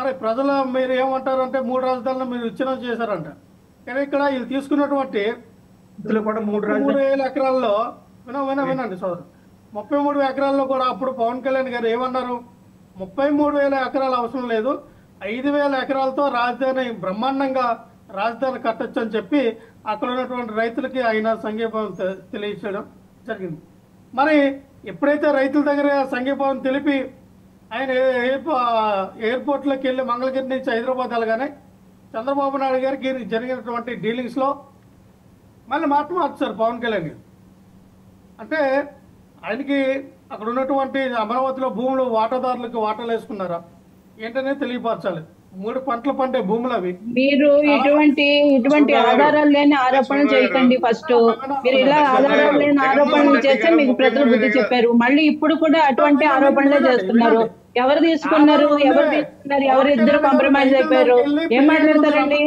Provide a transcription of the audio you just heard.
మరి ప్రజలు మీరు ఏమంటారంటే 3 రాజధానులు మీరు విచ్ఛిన్నం చేశారంట. కానీ ఇక్కడ వీళ్ళు తీసుకున్నటువంటి ఇందులో కూడా 3 33,000 ఎకరాల్లో వినండి సోదరు, 33 ఎకరాల్లో కూడా అప్పుడు పవన్ కళ్యాణ్ గారు ఏమన్నారు, 33,000 ఎకరాలు అవసరం లేదు, 5,000 ఎకరాలతో రాజధాని బ్రహ్మాండంగా రాజధాని కట్టొచ్చు అని చెప్పి అక్కడ ఉన్నటువంటి రైతులకి ఆయన సంఘీభావం తెలియచేయడం జరిగింది. మరి ఎప్పుడైతే రైతుల దగ్గర సంఘీభావం తెలిపి ఆయన ఎయిర్పోర్ట్లోకి వెళ్ళి మంగళగిరి నుంచి హైదరాబాద్ వెళ్ళగానే చంద్రబాబు నాయుడు గారికి జరిగినటువంటి డీలింగ్స్లో మళ్ళీ మార్చారు పవన్ కళ్యాణ్ గారు. అంటే ఆయనకి అక్కడ ఉన్నటువంటి అమరావతిలో భూములు వాటాదారులకు వాటాలు వేసుకున్నారా ఏంటనే తెలియపరచాలి. 3 పంటలు పండే భూములు అవి. మీరు ఇటువంటి ఆధారాలు లేని ఆరోపణలు చేయకండి. ఫస్ట్ మీరు ఇలా ఆధారాలు లేని ఆరోపణలు చేస్తే మీకు ప్రజలు బుద్ధి చెప్పారు. మళ్ళీ ఇప్పుడు కూడా అటువంటి ఆరోపణలే చేస్తున్నారు. ఎవరు తీసుకున్నారు, ఎవరు ఇద్దరు కాంప్రమైజ్ అయిపోయారు, ఏం మాట్లాడతారండి?